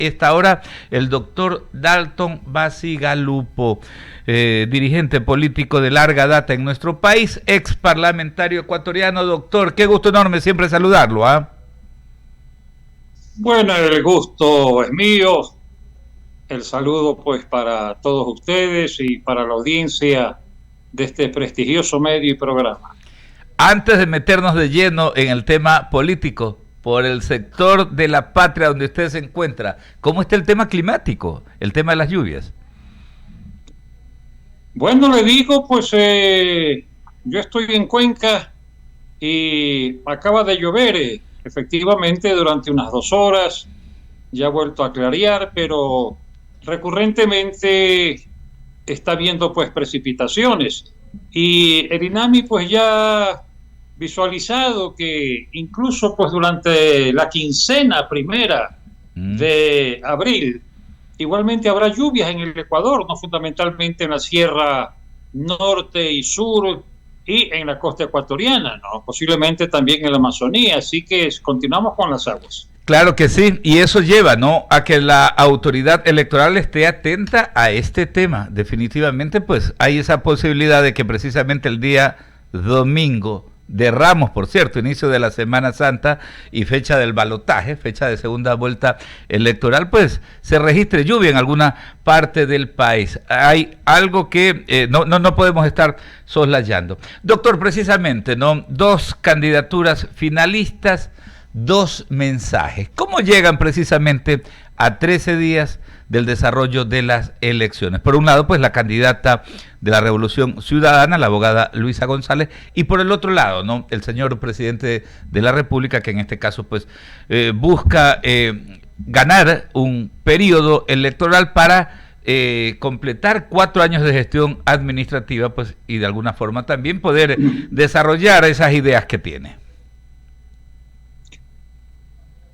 Esta hora el doctor Dalton Bacigalupo, dirigente político de larga data en nuestro país, ex parlamentario ecuatoriano. Doctor, qué gusto enorme siempre saludarlo, ¿ah? Bueno, el gusto es mío. El saludo pues para todos ustedes y para la audiencia de este prestigioso medio y programa. Antes de meternos de lleno en el tema político, por el sector de la patria donde usted se encuentra, ¿cómo está el tema climático, el tema de las lluvias? Bueno, le digo, pues yo estoy en Cuenca y acaba de llover, efectivamente, durante unas 2 horas. Ya ha vuelto a clarear, pero recurrentemente está habiendo pues precipitaciones. Y el INAMI pues ya ha visualizado que incluso pues durante la quincena primera de abril, igualmente habrá lluvias en el Ecuador, no fundamentalmente en la Sierra Norte y Sur y en la costa ecuatoriana, ¿no? Posiblemente también en la Amazonía, así que continuamos con las aguas. Claro que sí, y eso lleva, ¿no?, a que la autoridad electoral esté atenta a este tema. Definitivamente, pues, hay esa posibilidad de que precisamente el día domingo de Ramos, por cierto, inicio de la Semana Santa y fecha del balotaje, fecha de segunda vuelta electoral, pues, se registre lluvia en alguna parte del país. Hay algo que no podemos estar soslayando. Doctor, precisamente, ¿no?, 2 candidaturas finalistas, 2 mensajes. ¿Cómo llegan precisamente a 13 días del desarrollo de las elecciones? Por un lado, pues la candidata de la Revolución Ciudadana, la abogada Luisa González, y por el otro lado, ¿no?, el señor presidente de la República, que en este caso, pues, busca ganar un periodo electoral para completar 4 años de gestión administrativa, pues, y de alguna forma también poder desarrollar esas ideas que tiene.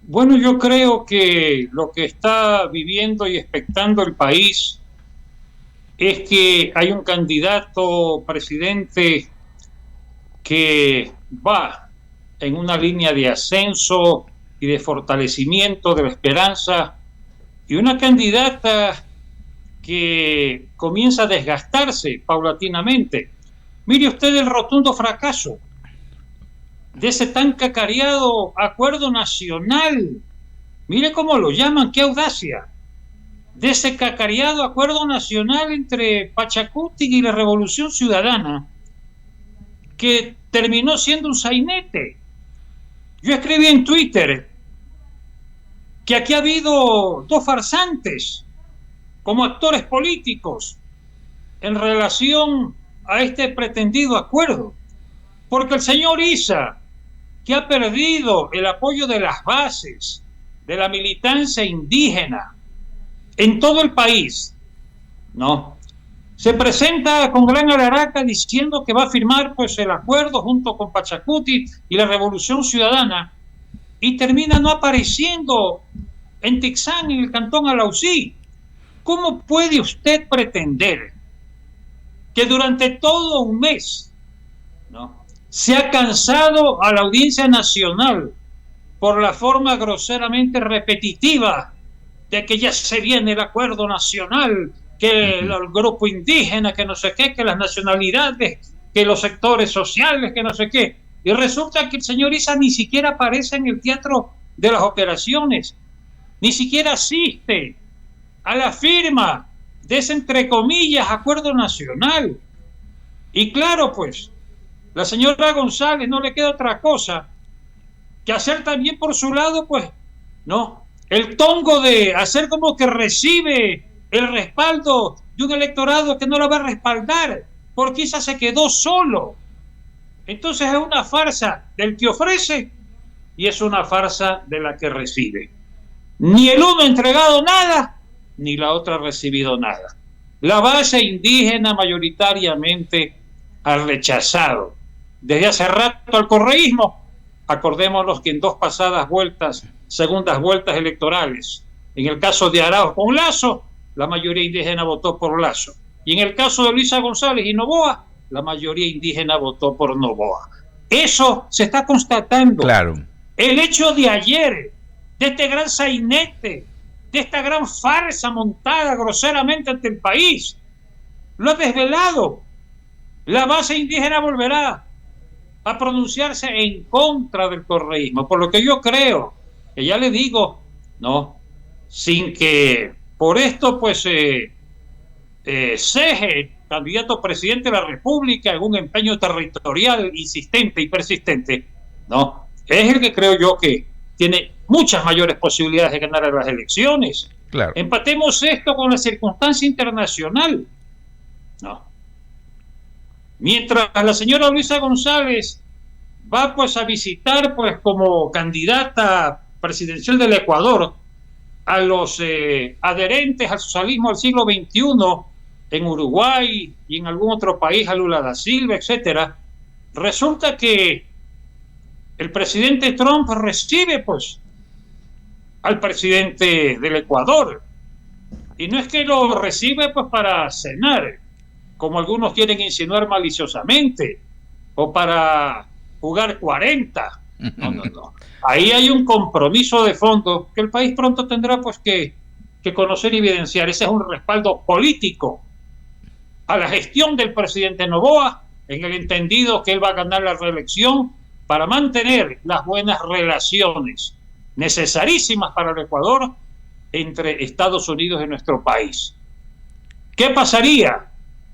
Bueno, yo creo que lo que está viviendo y expectando el país es que hay un candidato presidente que va en una línea de ascenso y de fortalecimiento de la esperanza, y una candidata que comienza a desgastarse paulatinamente. Mire usted el rotundo fracaso de ese tan cacareado acuerdo nacional. Mire cómo lo llaman, qué audacia. De ese cacareado acuerdo nacional entre Pachacuti y la Revolución Ciudadana, que terminó siendo un sainete. Yo escribí en Twitter que aquí ha habido 2 farsantes como actores políticos en relación a este pretendido acuerdo, porque el señor Issa, que ha perdido el apoyo de las bases, de la militancia indígena en todo el país, ¿no?, se presenta con gran alaraca diciendo que va a firmar pues el acuerdo junto con Pachacuti y la Revolución Ciudadana, y termina no apareciendo en Tixán, en el cantón Alausí. ¿Cómo puede usted pretender que durante todo un mes, ¿no?, se ha cansado a la audiencia nacional por la forma groseramente repetitiva de que ya se viene el acuerdo nacional, que el grupo indígena, que no sé qué, que las nacionalidades, que los sectores sociales, que no sé qué? Y resulta que el señor Issa ni siquiera aparece en el teatro de las operaciones, ni siquiera asiste a la firma de ese, entre comillas, acuerdo nacional. Y claro, pues, la señora González no le queda otra cosa que hacer también por su lado, pues, no, el tongo de hacer como que recibe el respaldo de un electorado que no la va a respaldar, porque esa se quedó solo. Entonces es una farsa del que ofrece y es una farsa de la que recibe. Ni el uno ha entregado nada, ni la otra ha recibido nada. La base indígena mayoritariamente ha rechazado desde hace rato al correísmo. Acordémonos que en 2 pasadas vueltas, segundas vueltas electorales, en el caso de Arauz con Lasso, la mayoría indígena votó por Lasso, y en el caso de Luisa González y Noboa, la mayoría indígena votó por Noboa. Eso se está constatando. Claro. El hecho de ayer, de este gran sainete de esta gran farsa montada groseramente ante el país. Lo ha desvelado. La base indígena volverá a pronunciarse en contra del correísmo, por lo que yo creo, que ya le digo, no, sin que por esto pues ceje el candidato presidente de la República en un empeño territorial insistente y persistente, no, es el que creo yo que tiene muchas mayores posibilidades de ganar las elecciones. Claro. Empatemos esto con la circunstancia internacional, no. Mientras la señora Luisa González va pues a visitar pues como candidata presidencial del Ecuador a los adherentes al socialismo del siglo XXI en Uruguay y en algún otro país, a Lula da Silva, etcétera, resulta que el presidente Trump recibe pues al presidente del Ecuador, y no es que lo recibe pues para cenar, como algunos quieren insinuar maliciosamente, o para jugar 40. No. Ahí hay un compromiso de fondo que el país pronto tendrá pues que conocer y evidenciar. Ese es un respaldo político a la gestión del presidente Noboa, en el entendido que él va a ganar la reelección para mantener las buenas relaciones necesarísimas para el Ecuador entre Estados Unidos y nuestro país. ¿Qué pasaría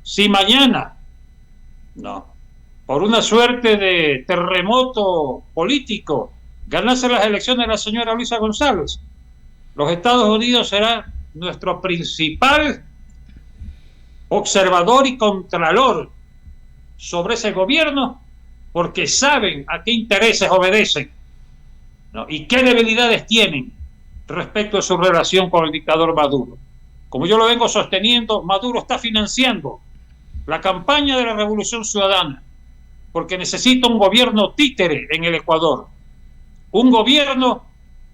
si mañana, por una suerte de terremoto político, ganase las elecciones la señora Luisa González? Los Estados Unidos será nuestro principal observador y contralor sobre ese gobierno, porque saben a qué intereses obedecen, y qué debilidades tienen respecto a su relación con el dictador Maduro. Como yo lo vengo sosteniendo, Maduro está financiando la campaña de la Revolución Ciudadana, porque necesita un gobierno títere en el Ecuador, un gobierno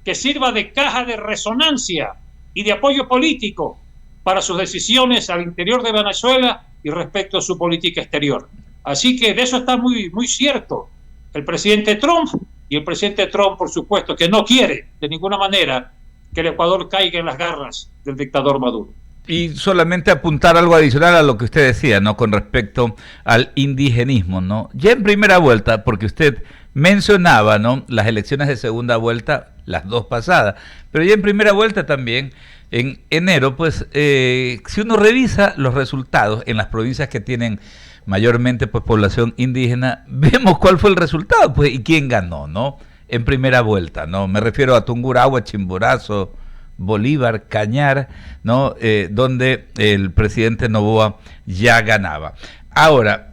que sirva de caja de resonancia y de apoyo político para sus decisiones al interior de Venezuela y respecto a su política exterior. Así que de eso está muy, muy cierto el presidente Trump, y el presidente Trump, por supuesto, que no quiere de ninguna manera que el Ecuador caiga en las garras del dictador Maduro. Y solamente apuntar algo adicional a lo que usted decía, ¿no? Con respecto al indigenismo, ¿no? Ya en primera vuelta, porque usted mencionaba, ¿no?, las elecciones de segunda vuelta, las dos pasadas, pero ya en primera vuelta también, en enero, pues, si uno revisa los resultados en las provincias que tienen mayormente pues población indígena, vemos cuál fue el resultado, pues, y quién ganó, ¿no? En primera vuelta, ¿no? Me refiero a Tungurahua, Chimborazo, Bolívar, Cañar, ¿no? Donde el presidente Noboa ya ganaba. Ahora,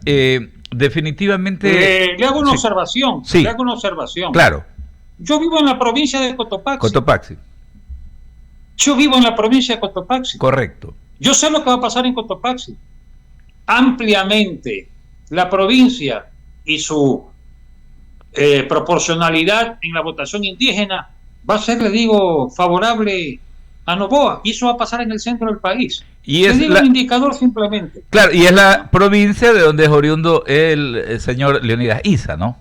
definitivamente... le hago una observación. Sí. Le hago una observación. Claro. Yo vivo en la provincia de Cotopaxi. Cotopaxi. Yo vivo en la provincia de Cotopaxi. Correcto. Yo sé lo que va a pasar en Cotopaxi. Ampliamente la provincia y su proporcionalidad en la votación indígena va a ser, le digo, favorable a Noboa, y eso va a pasar en el centro del país. Y es un indicador simplemente. Claro, y es la provincia de donde es oriundo el señor Leonidas Issa, ¿no?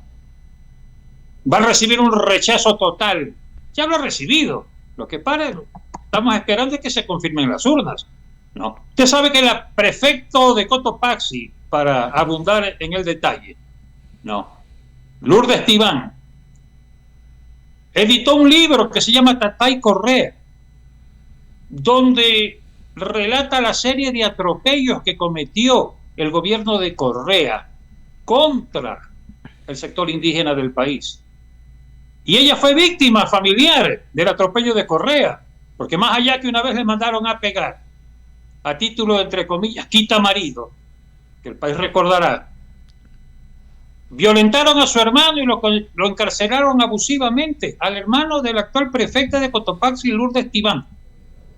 Va a recibir un rechazo total. Ya lo ha recibido. Lo que estamos esperando es que se confirmen las urnas, ¿no? Usted sabe que la prefecto de Cotopaxi, para abundar en el detalle, Lourdes Tibán, editó un libro que se llama Tatay Correa, donde relata la serie de atropellos que cometió el gobierno de Correa contra el sector indígena del país. Y ella fue víctima familiar del atropello de Correa, porque más allá que una vez le mandaron a pegar, a título de, entre comillas, quita marido, que el país recordará, violentaron a su hermano y lo encarcelaron abusivamente, al hermano de la actual prefecta de Cotopaxi, Lourdes Tibán.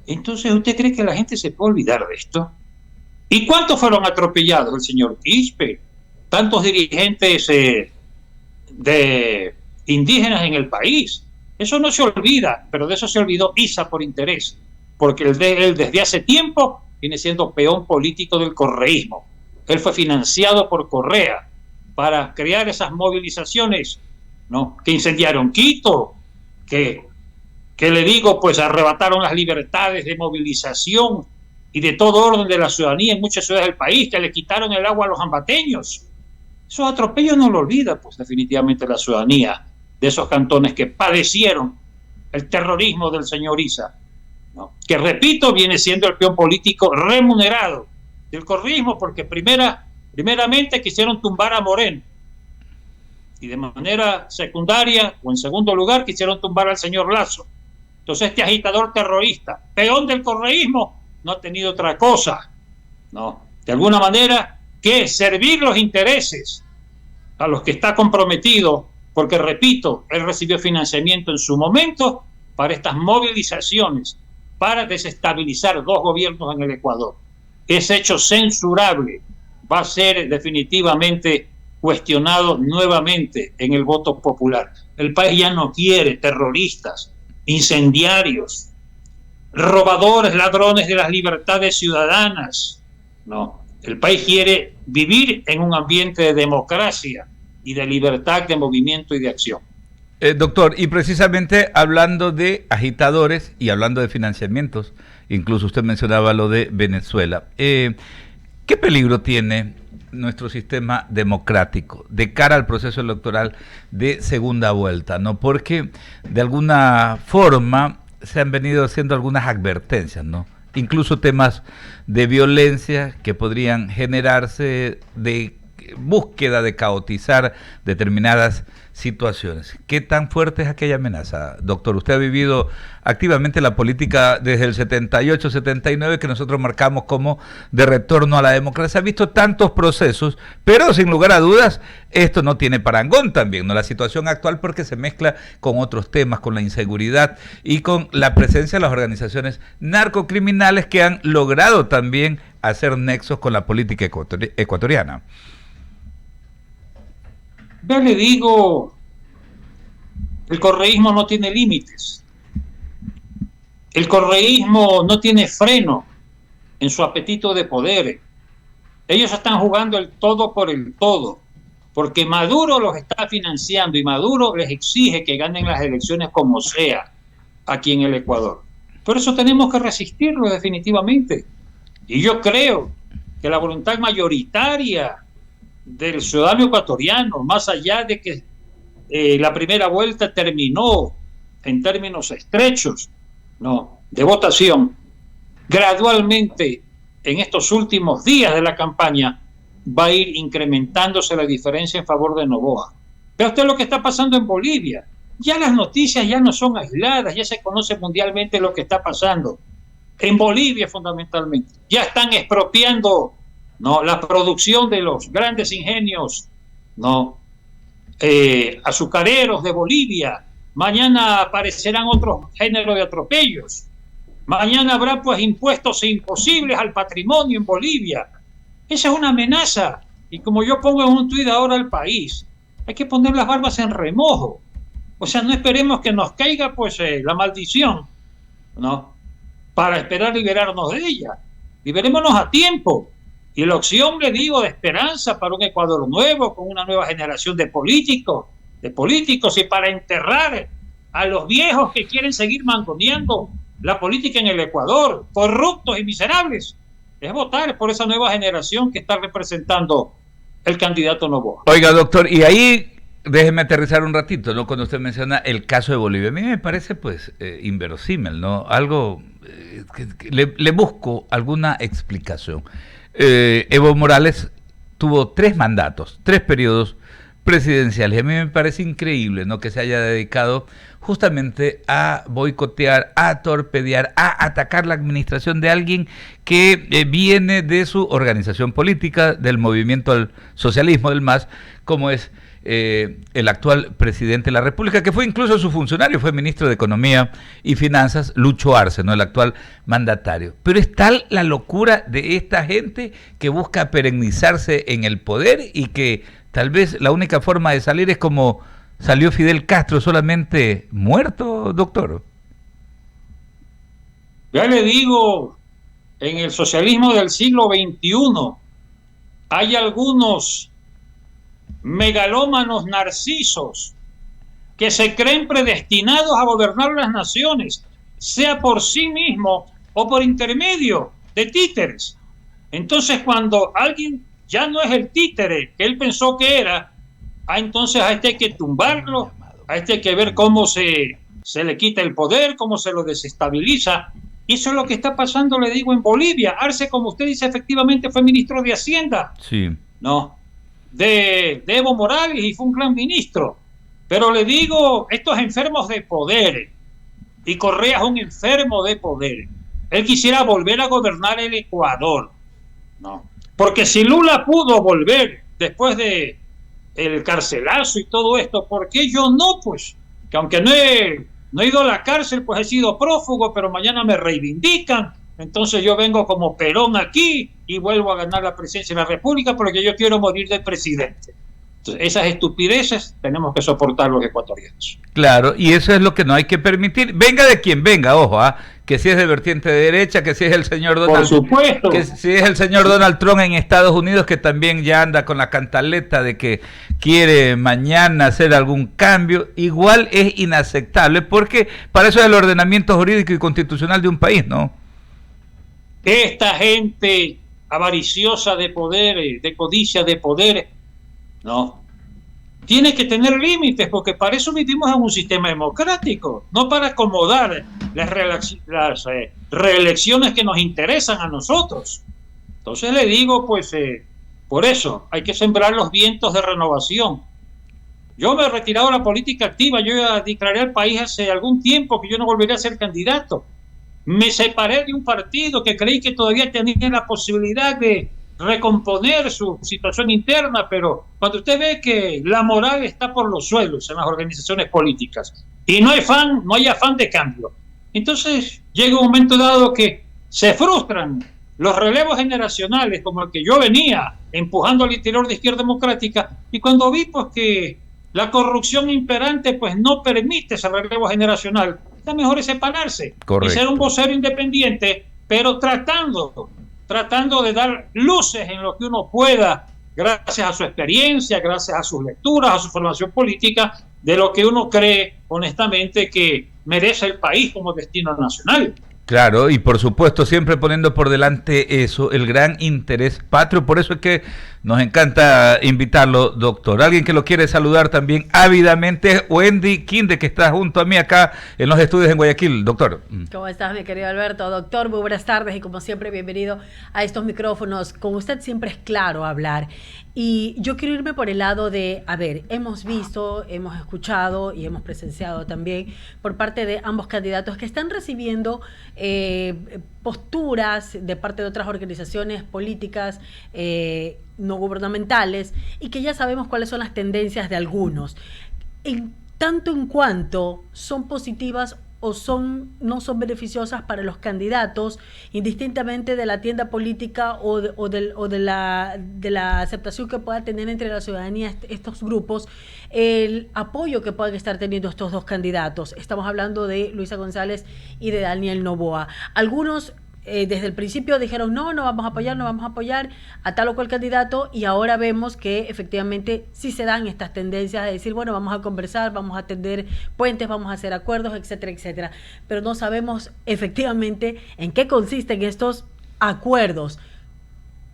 Entonces, ¿usted cree que la gente se puede olvidar de esto? ¿Y cuántos fueron atropellados? El señor Quispe, tantos dirigentes de indígenas en el país. Eso no se olvida, pero de eso se olvidó Issa por interés, porque él desde hace tiempo viene siendo peón político del correísmo. Él fue financiado por Correa para crear esas movilizaciones, que incendiaron Quito, que que le digo, pues arrebataron las libertades de movilización y de todo orden de la ciudadanía en muchas ciudades del país, que le quitaron el agua a los ambateños. Esos atropellos no lo olvida, pues definitivamente la ciudadanía de esos cantones que padecieron el terrorismo del señor Issa, ¿no? Que repito, viene siendo el peón político remunerado del correísmo, porque primeramente quisieron tumbar a Moreno y de manera secundaria o en segundo lugar quisieron tumbar al señor Lazo. Entonces este agitador terrorista, peón del correísmo, no ha tenido otra cosa, ¿no?, de alguna manera, que servir los intereses a los que está comprometido, porque repito, él recibió financiamiento en su momento para estas movilizaciones, para desestabilizar dos gobiernos en el Ecuador. Ese hecho censurable va a ser definitivamente cuestionado nuevamente en el voto popular. El país ya no quiere terroristas, incendiarios, robadores, ladrones de las libertades ciudadanas. No, el país quiere vivir en un ambiente de democracia y de libertad de movimiento y de acción. Doctor, y precisamente hablando de agitadores y hablando de financiamientos, incluso usted mencionaba lo de Venezuela, ¿qué peligro tiene nuestro sistema democrático de cara al proceso electoral de segunda vuelta, ¿no? Porque de alguna forma se han venido haciendo algunas advertencias, ¿no? Incluso temas de violencia que podrían generarse, de búsqueda de caotizar determinadas situaciones. ¿Qué tan fuerte es aquella amenaza, doctor? Usted ha vivido activamente la política desde el 78, 79, que nosotros marcamos como de retorno a la democracia. Ha visto tantos procesos, pero sin lugar a dudas, esto no tiene parangón también, ¿no? La situación actual, porque se mezcla con otros temas, con la inseguridad y con la presencia de las organizaciones narcocriminales que han logrado también hacer nexos con la política ecuatoriana. Yo le digo, el correísmo no tiene límites. El correísmo no tiene freno en su apetito de poder. Ellos están jugando el todo por el todo, porque Maduro los está financiando y Maduro les exige que ganen las elecciones como sea aquí en el Ecuador. Por eso tenemos que resistirlo definitivamente. Y yo creo que la voluntad mayoritaria del ciudadano ecuatoriano, más allá de que la primera vuelta terminó en términos estrechos, no, de votación, gradualmente en estos últimos días de la campaña va a ir incrementándose la diferencia en favor de Noboa. Vea usted lo que está pasando en Bolivia. Ya las noticias ya no son aisladas, ya se conoce mundialmente lo que está pasando. En Bolivia fundamentalmente. Ya están expropiando, ¿no?, la producción de los grandes ingenios, ¿no?, azucareros de Bolivia. Mañana aparecerán otros géneros de atropellos. Mañana habrá pues impuestos imposibles al patrimonio en Bolivia. Esa es una amenaza. Y como yo pongo en un tuit ahora al país, hay que poner las barbas en remojo. O sea, no esperemos que nos caiga pues la maldición, ¿no?, para esperar liberarnos de ella. Liberémonos a tiempo. Y la opción, le digo, de esperanza para un Ecuador nuevo, con una nueva generación de políticos y para enterrar a los viejos que quieren seguir mangoneando la política en el Ecuador, corruptos y miserables, es votar por esa nueva generación que está representando el candidato Noboa. Oiga, doctor, y ahí déjeme aterrizar un ratito, ¿no?, cuando usted menciona el caso de Bolivia. A mí me parece pues inverosímil, ¿no? Algo que le busco alguna explicación. Evo Morales tuvo 3 mandatos, 3 periodos presidenciales. A mí me parece increíble, ¿no?, que se haya dedicado justamente a boicotear, a torpedear, a atacar la administración de alguien que viene de su organización política, del movimiento al socialismo, del MAS, como es el actual presidente de la República, que fue incluso su funcionario, fue ministro de Economía y Finanzas, Lucho Arce, ¿no?, el actual mandatario. Pero es tal la locura de esta gente que busca perennizarse en el poder y que tal vez la única forma de salir es como salió Fidel Castro, solamente muerto, doctor. Ya le digo, en el socialismo del siglo XXI hay algunos megalómanos narcisos que se creen predestinados a gobernar las naciones, sea por sí mismo o por intermedio de títeres. Entonces, cuando alguien ya no es el títere que él pensó que era, entonces a este hay que tumbarlo, a este hay que ver cómo se le quita el poder, cómo se lo desestabiliza. Y eso es lo que está pasando, le digo, en Bolivia. Arce, como usted dice, efectivamente fue ministro de Hacienda. Sí. No, de Evo Morales, y fue un gran ministro. Pero le digo, estos enfermos de poder, y Correa es un enfermo de poder. Él quisiera volver a gobernar el Ecuador. No, porque si Lula pudo volver después de el carcelazo y todo esto, ¿por qué yo no? Pues, que aunque no he ido a la cárcel, pues he sido prófugo, pero mañana me reivindican. Entonces yo vengo como Perón aquí y vuelvo a ganar la presidencia de la República porque yo quiero morir de presidente. Entonces, esas estupideces tenemos que soportar los ecuatorianos. Claro, y eso es lo que no hay que permitir. Venga de quien venga, ojo, que si es de vertiente de derecha, que si es el señor Donald, por supuesto, que si es el señor Donald Trump en Estados Unidos, que también ya anda con la cantaleta de que quiere mañana hacer algún cambio, igual es inaceptable, porque para eso es el ordenamiento jurídico y constitucional de un país, ¿no? Esta gente avariciosa de poder, de codicia de poder, no, tiene que tener límites, porque para eso vivimos en un sistema democrático, no para acomodar las reelecciones que nos interesan a nosotros. Entonces le digo, pues, por eso hay que sembrar los vientos de renovación. Yo me he retirado de la política activa, yo ya declaré al país hace algún tiempo que yo no volvería a ser candidato. Me separé de un partido que creí que todavía tenía la posibilidad de recomponer su situación interna, pero cuando usted ve que la moral está por los suelos en las organizaciones políticas y no hay afán de cambio, entonces llega un momento dado que se frustran los relevos generacionales, como el que yo venía empujando al interior de Izquierda Democrática, y cuando vi pues que la corrupción imperante pues no permite ese relevo generacional, está mejor es separarse. Correcto. Y ser un vocero independiente, pero tratando de dar luces en lo que uno pueda, gracias a su experiencia, gracias a sus lecturas, a su formación política, de lo que uno cree honestamente que merece el país como destino nacional. Claro, y por supuesto siempre poniendo por delante eso, el gran interés patrio. Por eso es que nos encanta invitarlo, doctor. Alguien que lo quiere saludar también ávidamente, Wendy Quinde, que está junto a mí acá en los estudios en Guayaquil. Doctor. ¿Cómo estás, mi querido Alberto? Doctor, muy buenas tardes y como siempre bienvenido a estos micrófonos. Con usted siempre es claro hablar. Y yo quiero irme por el lado de, hemos visto, hemos escuchado y hemos presenciado también por parte de ambos candidatos que están recibiendo posturas de parte de otras organizaciones políticas no gubernamentales y que ya sabemos cuáles son las tendencias de algunos. En tanto en cuanto son positivas o no son beneficiosas para los candidatos, indistintamente de la tienda política o de la aceptación que pueda tener entre la ciudadanía estos grupos, el apoyo que puedan estar teniendo estos dos candidatos. Estamos hablando de Luisa González y de Daniel Noboa. Algunos desde el principio dijeron no vamos a apoyar a tal o cual candidato, y ahora vemos que efectivamente sí se dan estas tendencias de decir, bueno, vamos a conversar, vamos a tender puentes, vamos a hacer acuerdos, etcétera, etcétera, pero no sabemos efectivamente en qué consisten estos acuerdos,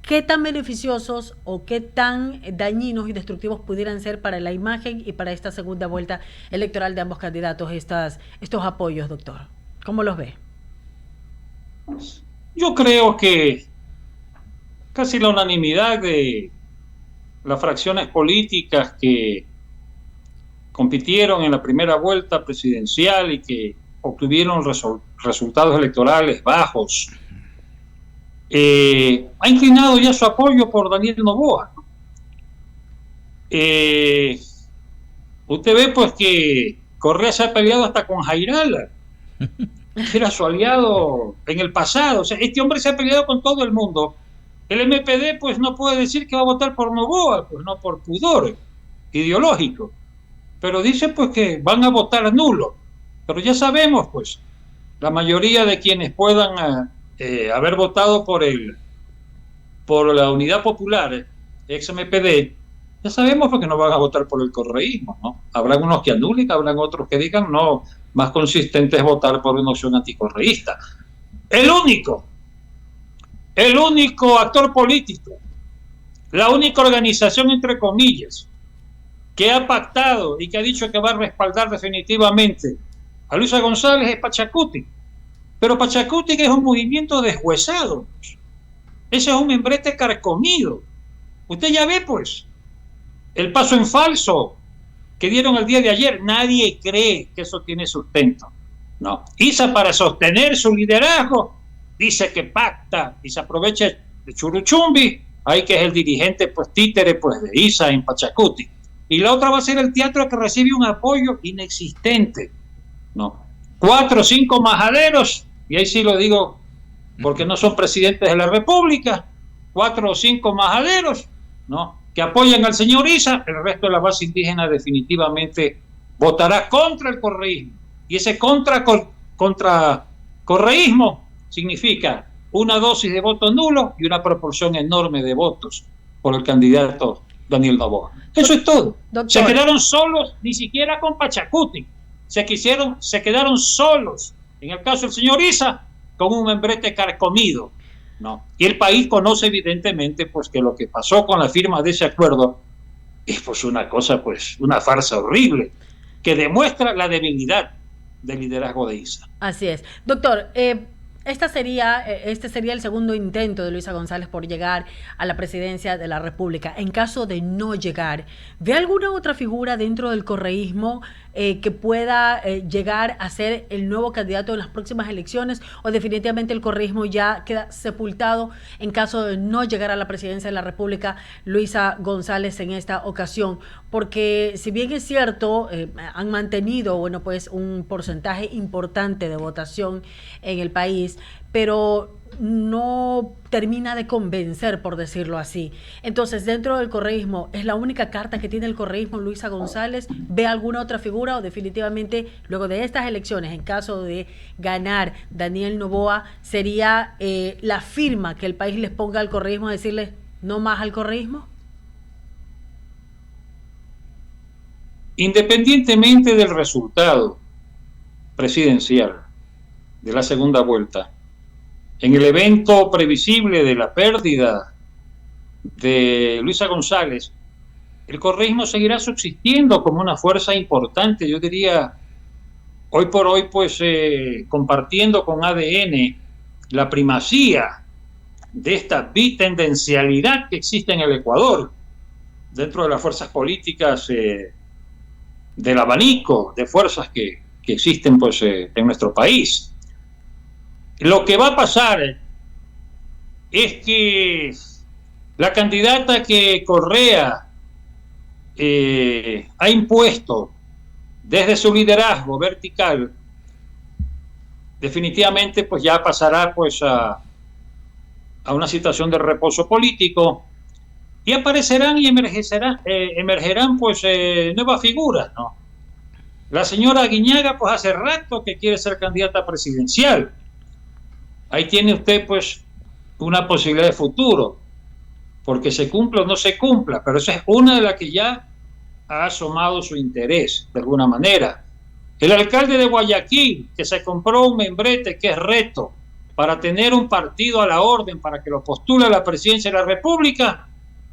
qué tan beneficiosos o qué tan dañinos y destructivos pudieran ser para la imagen y para esta segunda vuelta electoral de ambos candidatos, estos apoyos, doctor. ¿Cómo los ve? Yo creo que casi la unanimidad de las fracciones políticas que compitieron en la primera vuelta presidencial y que obtuvieron resultados electorales bajos, ha inclinado ya su apoyo por Daniel Noboa. Usted ve pues que Correa se ha peleado hasta con Jairala, que era su aliado en el pasado. O sea, este hombre se ha peleado con todo el mundo. El MPD pues no puede decir que va a votar por Noboa, pues no, por pudor ideológico, pero dice pues que van a votar nulo. Pero ya sabemos pues, la mayoría de quienes puedan haber votado por la Unidad Popular, ex MPD, Ya sabemos porque no van a votar por el correísmo, ¿no? Habrán unos que anulen, habrán otros que digan no, más consistente es votar por una opción anticorreísta. El único actor político, la única organización, entre comillas, que ha pactado y que ha dicho que va a respaldar definitivamente a Luisa González es Pachacuti. Pero Pachacuti es un movimiento deshuesado. Ese es un membrete carcomido. Usted ya ve, pues, el paso en falso que dieron el día de ayer. Nadie cree que eso tiene sustento. No. Isa, para sostener su liderazgo, dice que pacta y se aprovecha de Churuchumbi, ahí que es el dirigente, pues, títere, pues, de Isa en Pachacuti. Y la otra va a ser el teatro que recibe un apoyo inexistente. No. 4 o 5 majaderos, y ahí sí lo digo porque no son presidentes de la República, 4 o 5 majaderos, ¿no?, que apoyan al señor Isa. El resto de la base indígena definitivamente votará contra el correísmo. Y ese contra correísmo significa una dosis de voto nulo y una proporción enorme de votos por el candidato Daniel Noboa. Eso es todo. Doctor. Se quedaron solos, ni siquiera con Pachacuti. Se quedaron solos, en el caso del señor Isa, con un membrete carcomido, ¿no? Y el país conoce evidentemente, pues, que lo que pasó con la firma de ese acuerdo es, pues, una cosa, pues, una farsa horrible que demuestra la debilidad del liderazgo de Isa. Así es. Doctor, este sería el segundo intento de Luisa González por llegar a la presidencia de la República. En caso de no llegar, ¿ve alguna otra figura dentro del correísmo que pueda llegar a ser el nuevo candidato en las próximas elecciones, o definitivamente el correísmo ya queda sepultado en caso de no llegar a la presidencia de la República Luisa González en esta ocasión? Porque si bien es cierto, han mantenido, bueno, pues un porcentaje importante de votación en el país, pero no termina de convencer, por decirlo así. Entonces, dentro del correísmo, ¿es la única carta que tiene el correísmo Luisa González? ¿Ve alguna otra figura, o definitivamente luego de estas elecciones, en caso de ganar Daniel Noboa, sería la firma que el país les ponga al correísmo, a decirles no más al correísmo? Independientemente del resultado presidencial de la segunda vuelta, en el evento previsible de la pérdida de Luisa González, el correísmo seguirá subsistiendo como una fuerza importante, yo diría, hoy por hoy, pues, compartiendo con ADN la primacía de esta bitendencialidad que existe en el Ecuador, dentro de las fuerzas políticas del abanico de fuerzas que existen, pues, en nuestro país. Lo que va a pasar es que la candidata que Correa ha impuesto desde su liderazgo vertical, definitivamente, pues, ya pasará, pues, a una situación de reposo político, y aparecerán y emergerán, pues, nuevas figuras, ¿no? La señora Aguiñaga, pues, hace rato que quiere ser candidata presidencial. Ahí tiene usted, pues, una posibilidad de futuro, porque se cumpla o no se cumpla, pero esa es una de las que ya ha asomado su interés, de alguna manera. El alcalde de Guayaquil, que se compró un membrete que es Reto, para tener un partido a la orden, para que lo postule a la presidencia de la República,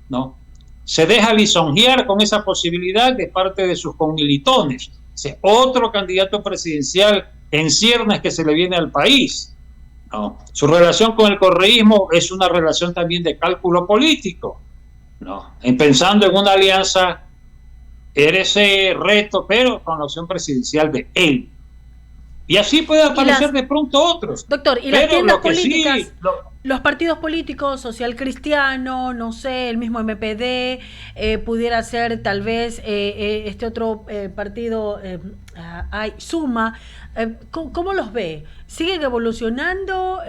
no, se deja lisonjear con esa posibilidad de parte de sus comilitones. Ese otro candidato presidencial en ciernes que se le viene al país. No. Su relación con el correísmo es una relación también de cálculo político, ¿no? Pensando en una alianza, era ese Reto, pero con la opción presidencial de él. Y así puede aparecer de pronto otros. Doctor, ¿y las tiendas políticas, los partidos políticos, Social Cristiano, no sé, el mismo MPD, pudiera ser tal vez este otro partido, Suma, ¿cómo los ve? ¿Siguen evolucionando?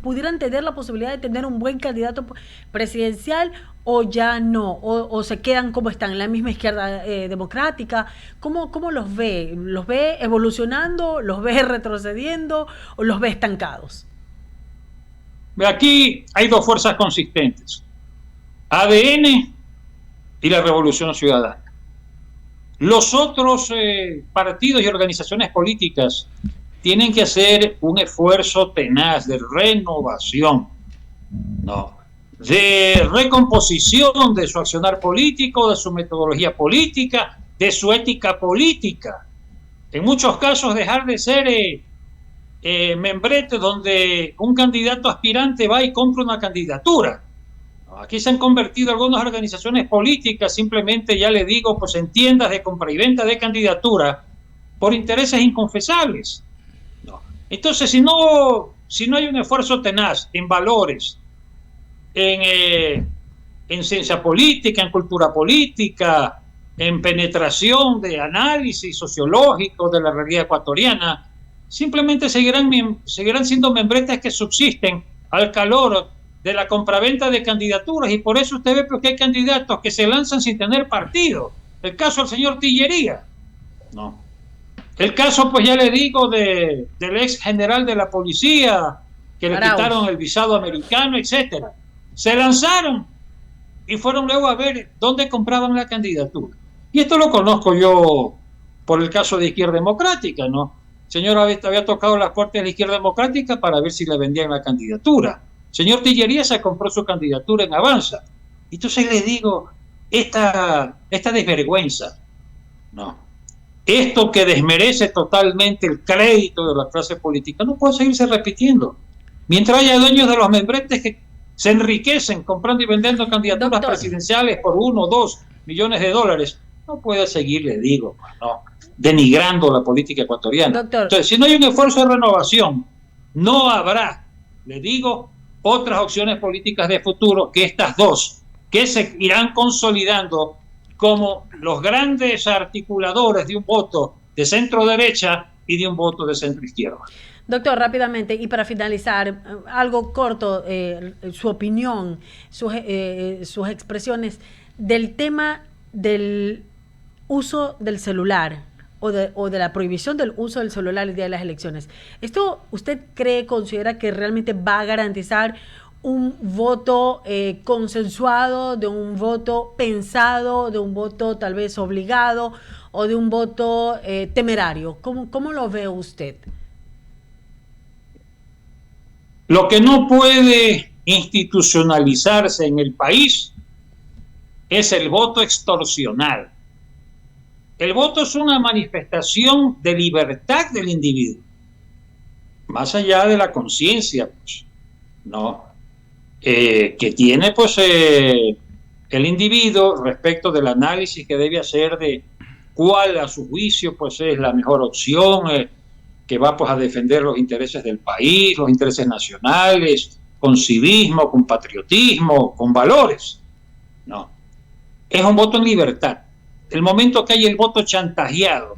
¿Pudieran tener la posibilidad de tener un buen candidato presidencial, o ya no? ¿O se quedan como están, en la misma izquierda democrática? ¿Cómo los ve? ¿Los ve evolucionando? ¿Los ve retrocediendo? ¿O los ve estancados? Aquí hay dos fuerzas consistentes: ADN y la Revolución Ciudadana. Los otros partidos y organizaciones políticas tienen que hacer un esfuerzo tenaz de renovación, ¿no?, de recomposición de su accionar político, de su metodología política, de su ética política. En muchos casos dejar de ser membrete donde un candidato aspirante va y compra una candidatura. Aquí se han convertido algunas organizaciones políticas, simplemente, ya le digo, pues en tiendas de compra y venta de candidatura por intereses inconfesables. No. Entonces, si no hay un esfuerzo tenaz en valores, en ciencia política, en cultura política, en penetración de análisis sociológico de la realidad ecuatoriana, simplemente seguirán siendo membretes que subsisten al calor de la compraventa de candidaturas, y por eso usted ve que hay candidatos que se lanzan sin tener partido. El caso del señor Tillería, ¿no? El caso, pues ya le digo, del ex general de la policía, que le quitaron el visado americano, etcétera. Se lanzaron y fueron luego a ver dónde compraban la candidatura. Y esto lo conozco yo por el caso de Izquierda Democrática, ¿no? El señor había tocado las puertas de la Izquierda Democrática para ver si le vendían la candidatura. El señor Tillería se compró su candidatura en Avanza. Entonces le digo, esta desvergüenza, ¿no?, esto que desmerece totalmente el crédito de la clase política, no puede seguirse repitiendo. Mientras haya dueños de los membretes que se enriquecen comprando y vendiendo candidaturas presidenciales por 1 o 2 millones de dólares, no puede seguir, le digo, ¿no?, denigrando la política ecuatoriana. Entonces, si no hay un esfuerzo de renovación, no habrá, le digo, otras opciones políticas de futuro que estas dos, que se irán consolidando como los grandes articuladores de un voto de centro derecha y de un voto de centro izquierda. Doctor, rápidamente, y para finalizar, algo corto, su opinión, sus expresiones del tema del uso del celular o de la prohibición del uso del celular el día de las elecciones. ¿Esto usted considera que realmente va a garantizar un voto consensuado, de un voto pensado, de un voto tal vez obligado o de un voto temerario? ¿Cómo lo ve usted? Lo que no puede institucionalizarse en el país es el voto extorsional. El voto es una manifestación de libertad del individuo, más allá de la conciencia, pues, ¿no?, que tiene, pues, el individuo respecto del análisis que debe hacer de cuál, a su juicio, pues es la mejor opción, que va, pues, a defender los intereses del país, los intereses nacionales, con civismo, con patriotismo, con valores. No, es un voto en libertad. El momento que hay el voto chantajeado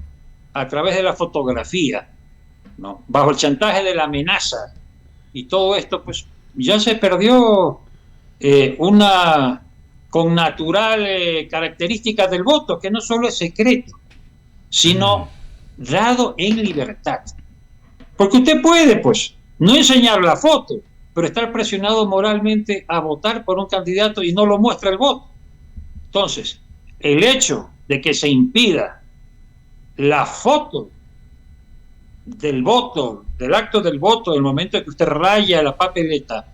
a través de la fotografía, ¿no?, bajo el chantaje de la amenaza y todo esto, pues ya se perdió una connatural característica del voto, que no solo es secreto, sino dado en libertad. Porque usted puede, pues, no enseñar la foto, pero estar presionado moralmente a votar por un candidato y no lo muestra el voto. Entonces, el hecho de que se impida la foto del voto, del acto del voto, en el momento en que usted raya la papeleta,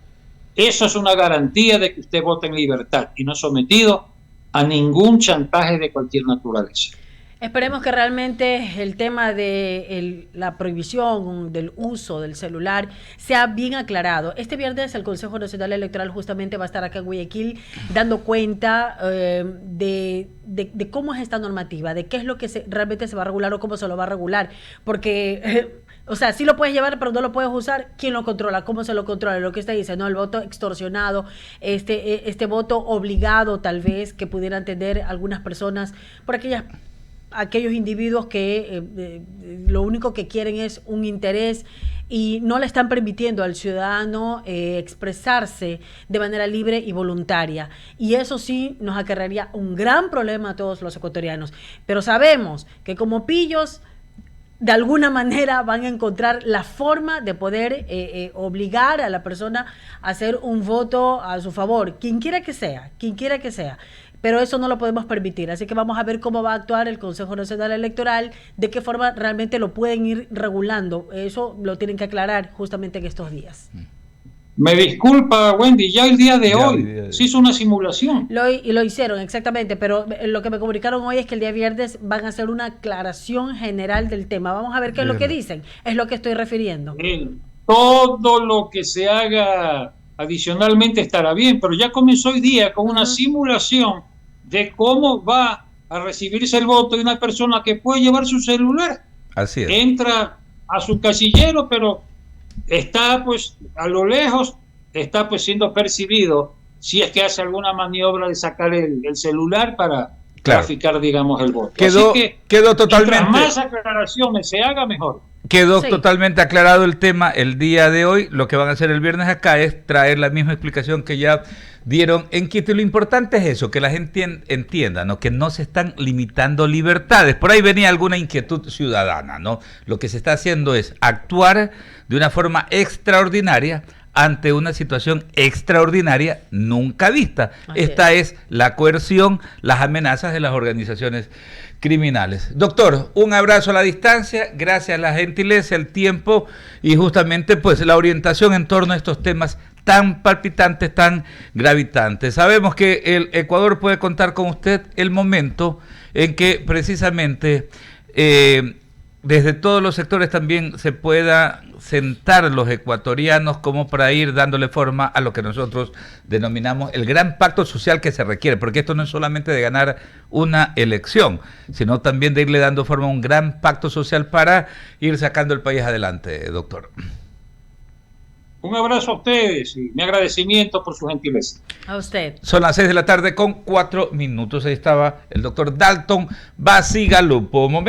eso es una garantía de que usted vote en libertad y no sometido a ningún chantaje de cualquier naturaleza. Esperemos que realmente el tema de la prohibición del uso del celular sea bien aclarado. Este viernes el Consejo Nacional Electoral justamente va a estar acá en Guayaquil dando cuenta de cómo es esta normativa, de qué es lo que realmente se va a regular o cómo se lo va a regular. Porque, o sea, sí lo puedes llevar, pero no lo puedes usar. ¿Quién lo controla? ¿Cómo se lo controla? Lo que usted dice, ¿no? El voto extorsionado, este voto obligado tal vez que pudieran tener algunas personas por aquellos individuos que lo único que quieren es un interés y no le están permitiendo al ciudadano expresarse de manera libre y voluntaria. Y eso sí nos acarrearía un gran problema a todos los ecuatorianos. Pero sabemos que como pillos, de alguna manera van a encontrar la forma de poder obligar a la persona a hacer un voto a su favor, quien quiera que sea. pero eso no lo podemos permitir. Así que vamos a ver cómo va a actuar el Consejo Nacional Electoral, de qué forma realmente lo pueden ir regulando. Eso lo tienen que aclarar justamente en estos días. Me disculpa, Wendy, ya el día de hoy se hizo una simulación. Lo hicieron, exactamente, pero lo que me comunicaron hoy es que el día viernes van a hacer una aclaración general del tema. Vamos a ver qué es lo que dicen, es lo que estoy refiriendo. Todo lo que se haga adicionalmente estará bien, pero ya comenzó hoy día con una simulación de cómo va a recibirse el voto de una persona que puede llevar su celular. Así es. Entra a su casillero, pero está pues a lo lejos, está pues siendo percibido si es que hace alguna maniobra de sacar el celular para traficar, digamos, el voto. Quedó totalmente. Mientras más aclaraciones se haga, mejor. Quedó totalmente aclarado el tema el día de hoy. Lo que van a hacer el viernes acá es traer la misma explicación que ya dieron en Quito. Y lo importante es eso, que la gente entienda, ¿no? Que no se están limitando libertades. Por ahí venía alguna inquietud ciudadana, ¿no? Lo que se está haciendo es actuar de una forma extraordinaria ante una situación extraordinaria nunca vista. Esta es la coerción, las amenazas de las organizaciones criminales. Doctor, un abrazo a la distancia, gracias a la gentileza, el tiempo y justamente pues la orientación en torno a estos temas tan palpitantes, tan gravitantes. Sabemos que el Ecuador puede contar con usted el momento en que precisamente desde todos los sectores también se pueda sentar los ecuatorianos como para ir dándole forma a lo que nosotros denominamos el gran pacto social que se requiere, porque esto no es solamente de ganar una elección, sino también de irle dando forma a un gran pacto social para ir sacando el país adelante, doctor. Un abrazo a ustedes y mi agradecimiento por su gentileza. A usted. Son las 6 de la tarde con 4 minutos. Ahí estaba el doctor Dalton Bacigalupo.